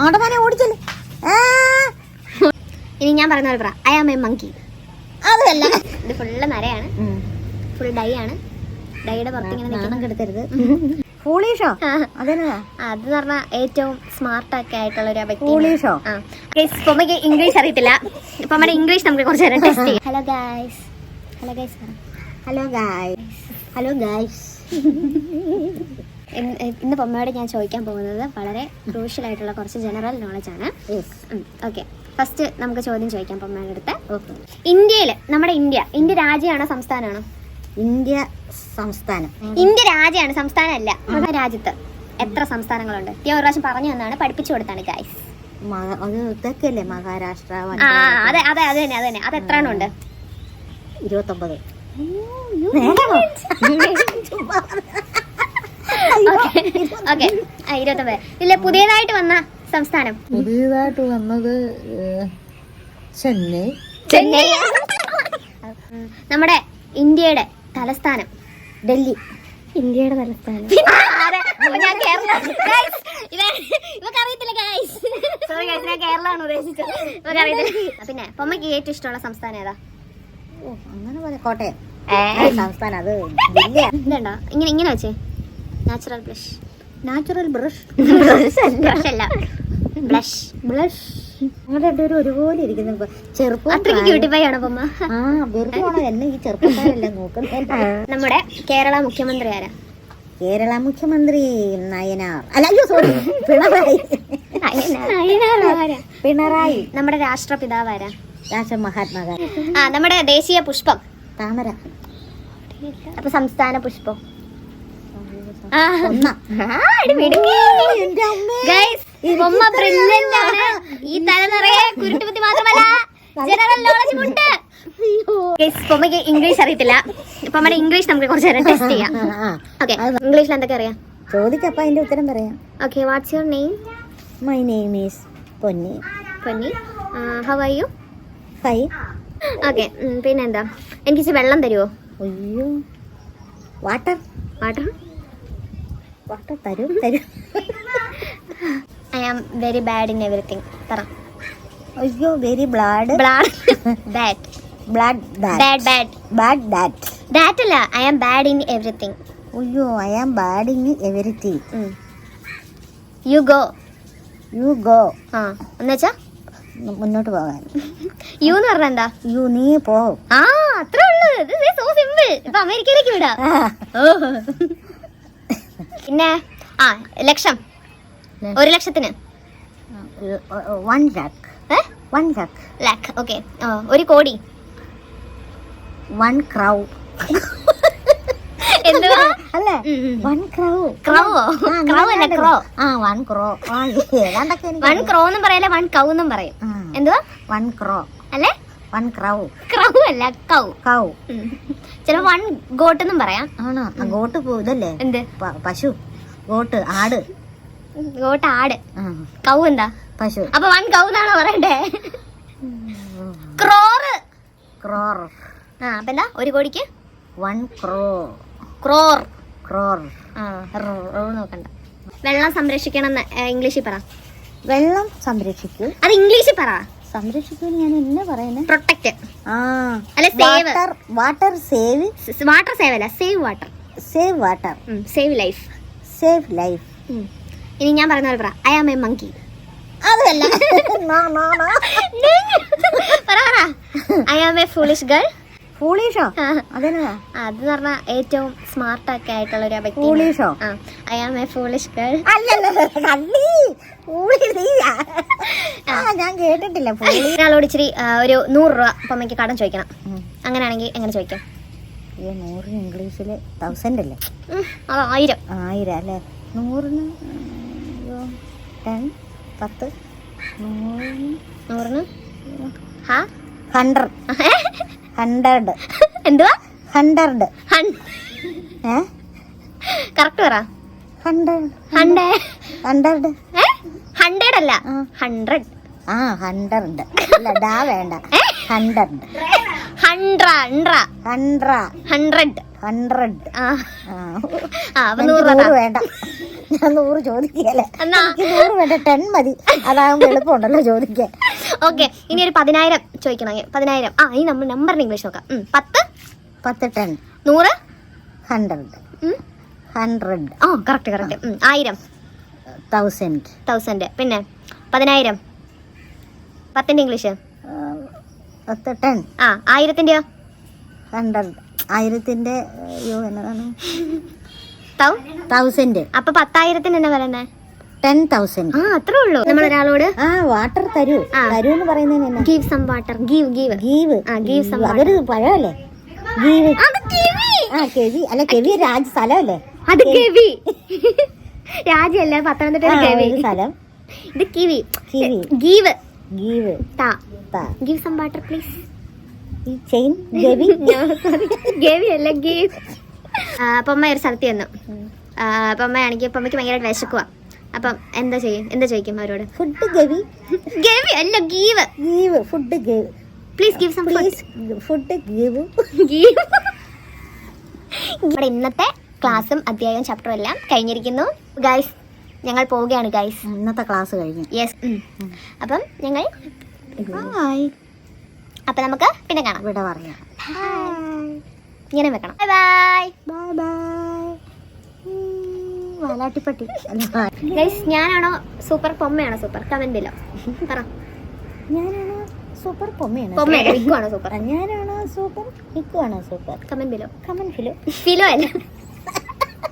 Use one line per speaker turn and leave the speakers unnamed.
ആടമാനെ ഓടിച്ചല്ലേ.
ഇനി ഞാൻ പറയുന്ന പോലെ പറ, ഐ ആം എ മങ്കി.
അതല്ല,
ഇത് ഫുള്ള് നരയാണ്, ഫുൾ ഡൈ ആണ്. ഡൈയുടെ പുറത്ത് ഇങ്ങനെ നിൽക്കണം.
കെടുത്തരുത്. ഫൂളീഷോ? അതെന്നാ?
അത് പറഞ്ഞാൽ ഏറ്റവും സ്മാർട്ട് ഒക്കെ ആയിട്ടുള്ള ഒരു വ്യക്തി.
ഫൂളീഷോ?
പൊമ്മയ്ക്ക് ഇംഗ്ലീഷ് അറിയത്തില്ല. പൊമ്മയുടെ ഇംഗ്ലീഷ് നമുക്ക് കുറച്ച് നേരം ടെസ്റ്റ് ചെയ്യാം. Hello guys. ഹലോ ഗൈസ് പറ.
Hello guys. Hello guys.
ഇന്ന് പൊമ്മയോട് ഞാൻ ചോദിക്കാൻ പോകുന്നത് വളരെ ക്രൂഷ്യൽ ആയിട്ടുള്ള കുറച്ച് ജനറൽ നോളജ് ആണ്. ഓക്കെ, ഫസ്റ്റ് നമുക്ക് ചോദ്യം ചോദിക്കാം പൊമ്മയുടെ അടുത്ത്. ഇന്ത്യയിൽ, നമ്മുടെ ഇന്ത്യ രാജ്യമാണോ സംസ്ഥാനമാണോ?
ഇന്ത്യ സംസ്ഥാനം.
ഇന്ത്യ രാജ്യമാണ്, സംസ്ഥാനമല്ല. നമ്മുടെ രാജ്യത്ത് എത്ര സംസ്ഥാനങ്ങളുണ്ട്? ഞാൻ ഒരു പ്രാവശ്യം പറഞ്ഞു തന്നാണ്, പഠിപ്പിച്ചു കൊടുത്താണ് ഗൈസ്.
ഇതൊക്കെയല്ലേ മഹാരാഷ്ട്ര?
അതെ അതെ അത് തന്നെ. അത് എത്ര എണ്ണം ഉണ്ട്?
29.
ഓക്കെ, 29. ഇല്ല, പുതിയതായിട്ട് വന്ന സംസ്ഥാനം?
പുതിയതായിട്ട് വന്നത് ചെന്നൈ.
നമ്മുടെ ഇന്ത്യയുടെ തലസ്ഥാനം?
ഡൽഹി.
ഇന്ത്യയുടെ തലസ്ഥാനം കേരളമാണ് ഉദ്ദേശിച്ചത്. പിന്നെ പൊമ്മയ്ക്ക് ഏറ്റവും ഇഷ്ടമുള്ള സംസ്ഥാനം ഏതാ?
അങ്ങനെ പോലെ കോട്ടയം സംസ്ഥാനം. അത്
ഇതുണ്ടോ ഇങ്ങനെ വെച്ചേ? Natural blush.
നാച്ചുറൽ ബ്രഷ്
അല്ല, ബ്ലഷ്.
നിങ്ങളുടെ രണ്ടുപേരും ഒരുപോലെ ഇരിക്കുന്നു. ചെറുപ്പം
അത്രയ്ക്ക് ക്യൂട്ടിഫൈ ആണോ പൊമ്മ?
വെറുതെ ആണോ എന്നെ ഈ ചെറുപ്പക്കാരെല്ലാം നോക്കുന്നത്?
നമ്മുടെ കേരള മുഖ്യമന്ത്രി ആരാ?
കേരള മുഖ്യമന്ത്രി നയനാർ. അല്ല, അയ്യോ സോറി, പിണറായി. പിണറായി.
നമ്മുടെ രാഷ്ട്രപിതാവ് ആരാ?
മഹാത്മാഗാന്ധി.
നമ്മുടെ ദേശീയ പുഷ്പം?
താമര.
അപ്പൊ സംസ്ഥാന പുഷ്പം? ഈ തല നിറയെ കുരുട്ടുപത്തി മാത്രമല്ല, ജനറൽ നോളജ് ഉണ്ട്. പൊമ്മയ്ക്ക് ഇംഗ്ലീഷ് അറിയത്തില്ല. പൊമ്മയുടെ ഇംഗ്ലീഷ് നമുക്ക് കുറച്ച് നേരം ടെസ്റ്റ് ചെയ്യാം. ഓക്കെ, ഇംഗ്ലീഷിൽ എന്തൊക്കെ അറിയാം?
ചോദിക്കപ്പ അതിന്റെ ഉത്തരം പറയാം.
Okay, what's your name?
My name is Ponni.
How are you?
Fine.
Okay, പിന്നെന്താ, എനിക്ക് വെള്ളം തരുമോ?
അയ്യോ, വാട്ടർ തരൂ.
I am very bad in everything. പറ.
അയ്യോ, വെരി ബ്ലാഡ്
ദാറ്റ് അല്ല, I am bad in everything.
അയ്യോ, I am bad in everything.
You go. എന്നുവെച്ചാ
മുന്നോട്ട് പോകാൻ.
യു എന്ന് പറഞ്ഞ എന്താ?
യു, നീ പോ.
അത്രേ ഉള്ളൂ. So simple. ഇപ്പൊ അമേരിക്കയിലേക്ക് വിടാ. പിന്നെ ലക്ഷം. 1 ലക്ഷത്തിന്
1 lakh.
ഓക്കെ, 1 കോടി.
1 crowd.
എന്തുവാ?
അല്ലേ, 1 crow.
ക്രൗവോ? ക്രൗ അല്ല, ക്രോ.
1 crore. ഏതാണ്ടൊക്കെ
1 ക്രോ എന്നും പറയല, 1 കൗ എന്നും പറയും. എന്തുവാ?
1 crore
അല്ലേ?
1 crow.
ക്രൗ അല്ല, കൗ. ചിലപ്പോ 1 ഗോട്ട് എന്നും പറയാം.
ആണോ? ഗോട്ട് ഇതല്ലേ?
എന്ത്?
പശു. ഗോട്ട്, ആട്.
ഗോട്ട്, ആട്. കൗ എന്താ?
പശു.
അപ്പൊ 1 കൗ എന്നാണോ പറയണ്ടേ? ക്രോർ. അപ്പൊ എന്താ 1 കോടിക്ക്?
1 crore.
നോക്കണ്ട. വെള്ളം സംരക്ഷിക്കണം ഇംഗ്ലീഷിൽ പറ.
വെള്ളം സംരക്ഷിക്കൂ.
അത് ഇംഗ്ലീഷിൽ പറ.
സംരക്ഷിക്കൂ ഞാൻ എന്നാ പറയുന്നത്?
പ്രൊട്ടക്ട്. അല്ല, save.
Water save.
Water save അല്ല, സേവ് വാട്ടർ. Save life. ഇനി ഞാൻ പറയുന്ന പോലെ പറ, ഐ ആം എ മങ്കി.
അതല്ല,
പറ. I am a foolish girl.
ഫൂളിഷോ? അതെന്നാ?
അത് പറഞ്ഞാൽ ഏറ്റവും സ്മാർട്ട് ഒക്കെ ആയിട്ടുള്ള ഒരു വ്യക്തി.
ഫൂളിഷോ?
I am a foolish girl.
ഞാൻ കേട്ടിട്ടില്ല.
ഒരാളോട് ഇച്ചിരി ഒരു 100 രൂപ പൊമ്മയ്ക്ക് കടം ചോദിക്കണം. അങ്ങനെയാണെങ്കിൽ എങ്ങനെ ചോദിക്കാം?
100 ഇംഗ്ലീഷില് 1000 അല്ലേ?
അത് 1000
അല്ലേ? 100ന് 10 10 100ന് 100.
എന്തുവാ?
100.
കറക്റ്റ് പറ.
100
അല്ല, 100.
100 അല്ല, ഡാ വേണ്ട. 100.
100.
അപ്പൊ
100
വേണ്ട. ഞാൻ 100 ചോദിക്കല്ലേ.
എന്നാ?
എനിക്ക് 100 വേണ്ട, 10 മതി. അതാകുമ്പോ എളുപ്പമുണ്ടല്ലോ ചോദിക്കാൻ.
ഓക്കെ, ഇനി ഒരു 10,000 ചോദിക്കണമെങ്കിൽ 10,000. ഈ നമ്മൾ നമ്പറിന് ഇംഗ്ലീഷ് നോക്കാം. 10
10 10
100
100 100
കറക്റ്റ് 1000
1000
പിന്നെ 10,000 10ന്റെ ഇംഗ്ലീഷ്
10 10
1000ന്റെയോ
100 1000ന്റെ അയ്യോ എന്നതാണ്
1000. അപ്പൊ 10,000ത്തിന് എന്നാ പറയുന്നേ?
10,000.
അത്രേ ഉള്ളൂ. നമ്മൾ ഒരാളോട്
വാട്ടർ തരൂ എന്ന് പറയുന്നതിന്
give some water. Give some.
അതൊരു പഴമല്ലേ? ഗീവ്. കെവി അല്ല, കെവി രാജ് സ്ഥലമല്ലേ?
അത് കെവി രാജ്യല്ല, പത്തനംതിട്ട കെവി
സ്ഥലം.
ഇത് kiwi.
Give
give some water please.
ഈ ചെയിൻ ഗവി
ഗവി അല്ല, ഗീവ്. അപ്പൊ അമ്മ ഒരു സ്ഥലത്ത് വന്നു. അപ്പൊ അമ്മയ്ക്ക് ഭയങ്കരമായിട്ട് വിശക്കുക. അപ്പം എന്താ ചോദിക്കും അവരോട്?
ഫുഡ് ഗവി.
ഗവി അല്ല, give.
Food give.
Please give some
food give.
ഇവിടെ ഇന്നത്തെ ക്ലാസ്സും അധ്യായവും ചാപ്റ്ററും എല്ലാം കഴിഞ്ഞിരിക്കുന്നു ഗൈസ്. ഞങ്ങൾ പോവുകയാണ് ഗൈസ്.
ഇന്നത്തെ ക്ലാസ് കഴിഞ്ഞു.
യെസ്. അപ്പം ഞങ്ങൾ അപ്പൊ നമുക്ക് പിന്നെ കാണാം.
ഇവിടെ പറയാം.
ഇങ്ങനെ വെക്കണം. Bye bye.
വാലാട്ടിപ്പട്ടി.
ഗൈസ്, ഞാനാണോ സൂപ്പർ, പൊമ്മയാണോ സൂപ്പർ? കമന്റ് ബിലോ പറ.
ഞാനാണോ സൂപ്പർ, പൊമ്മയാണോ
പൊമ്മയാണോ, ഇക്കുവാണോ സൂപ്പർ?
ഞാനാണോ സൂപ്പർ, ഇക്കുവാണോ സൂപ്പർ?
Comment below.
കമന്റ്
ഫിലോ അല്ല.